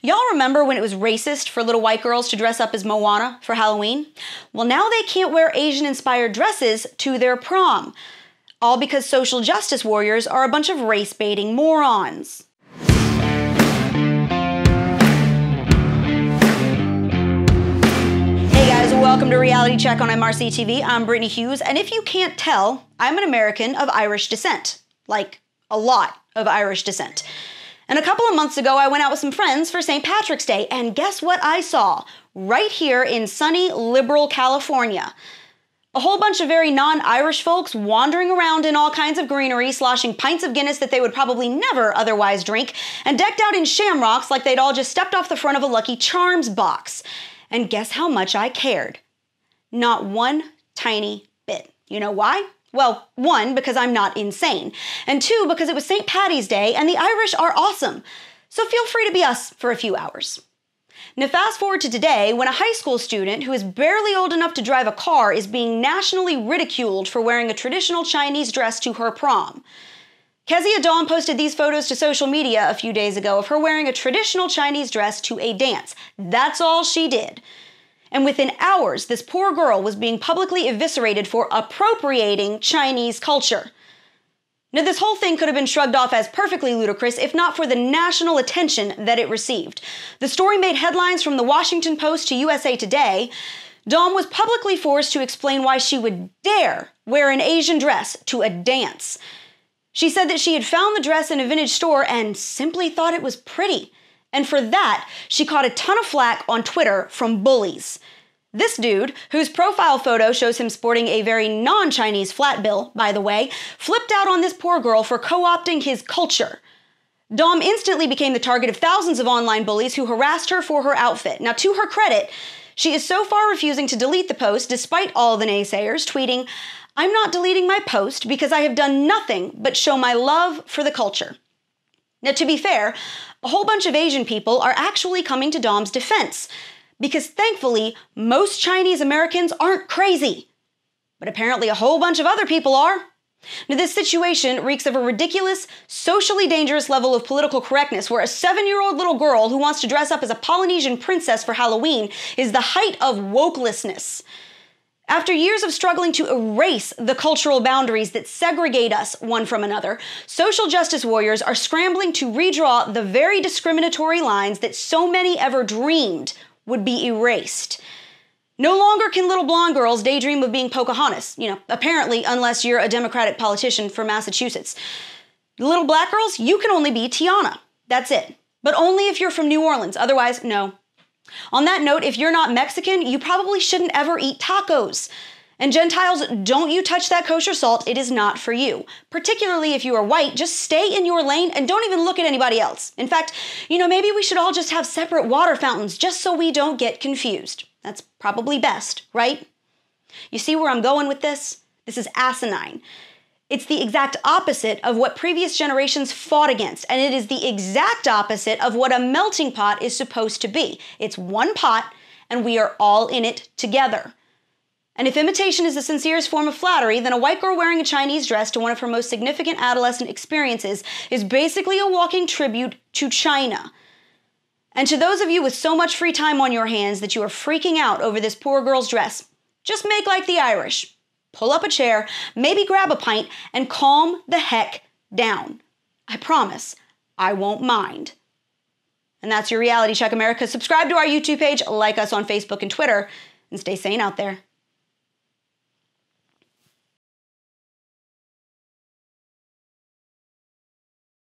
Y'all remember when it was racist for little white girls to dress up as Moana for Halloween? Well, now they can't wear Asian-inspired dresses to their prom. All because social justice warriors are a bunch of race-baiting morons. Hey guys, welcome to Reality Check on MRCTV. I'm Brittany Hughes, and if you can't tell, I'm an American of Irish descent. Like, a lot of Irish descent. And a couple of months ago, I went out with some friends for St. Patrick's Day, and guess what I saw? Right here in sunny, liberal California. A whole bunch of very non-Irish folks wandering around in all kinds of greenery, sloshing pints of Guinness that they would probably never otherwise drink, and decked out in shamrocks like they'd all just stepped off the front of a Lucky Charms box. And guess how much I cared? Not one tiny bit. You know why? Well, one, because I'm not insane, and two, because it was St. Paddy's Day and the Irish are awesome. So feel free to be us for a few hours. Now fast forward to today when a high school student who is barely old enough to drive a car is being nationally ridiculed for wearing a traditional Chinese dress to her prom. Kezia Dawn posted these photos to social media a few days ago of her wearing a traditional Chinese dress to a dance. That's all she did. And within hours, this poor girl was being publicly eviscerated for appropriating Chinese culture. Now, this whole thing could have been shrugged off as perfectly ludicrous if not for the national attention that it received. The story made headlines from the Washington Post to USA Today. Dawn was publicly forced to explain why she would dare wear an Asian dress to a dance. She said that she had found the dress in a vintage store and simply thought it was pretty. And for that, she caught a ton of flack on Twitter from bullies. This dude, whose profile photo shows him sporting a very non-Chinese flat bill, by the way, flipped out on this poor girl for co-opting his culture. Dawn instantly became the target of thousands of online bullies who harassed her for her outfit. Now, to her credit, she is so far refusing to delete the post despite all the naysayers, tweeting, "I'm not deleting my post because I have done nothing but show my love for the culture." Now, to be fair, a whole bunch of Asian people are actually coming to Dom's defense, because thankfully, most Chinese Americans aren't crazy. But apparently a whole bunch of other people are. Now, this situation reeks of a ridiculous, socially dangerous level of political correctness where a 7-year-old little girl who wants to dress up as a Polynesian princess for Halloween is the height of wokelessness. After years of struggling to erase the cultural boundaries that segregate us one from another, social justice warriors are scrambling to redraw the very discriminatory lines that so many ever dreamed would be erased. No longer can little blonde girls daydream of being Pocahontas, apparently, unless you're a Democratic politician from Massachusetts. Little black girls, you can only be Tiana. That's it. But only if you're from New Orleans. Otherwise, no. On that note, if you're not Mexican, you probably shouldn't ever eat tacos. And Gentiles, don't you touch that kosher salt, it is not for you. Particularly if you are white, just stay in your lane and don't even look at anybody else. In fact, maybe we should all just have separate water fountains just so we don't get confused. That's probably best, right? You see where I'm going with this? This is asinine. It's the exact opposite of what previous generations fought against, and it is the exact opposite of what a melting pot is supposed to be. It's one pot, and we are all in it together. And if imitation is the sincerest form of flattery, then a white girl wearing a Chinese dress to one of her most significant adolescent experiences is basically a walking tribute to China. And to those of you with so much free time on your hands that you are freaking out over this poor girl's dress, just make like the Irish. Pull up a chair, maybe grab a pint, and calm the heck down. I promise, I won't mind. And that's your Reality Check, America. Subscribe to our YouTube page, like us on Facebook and Twitter, and stay sane out there.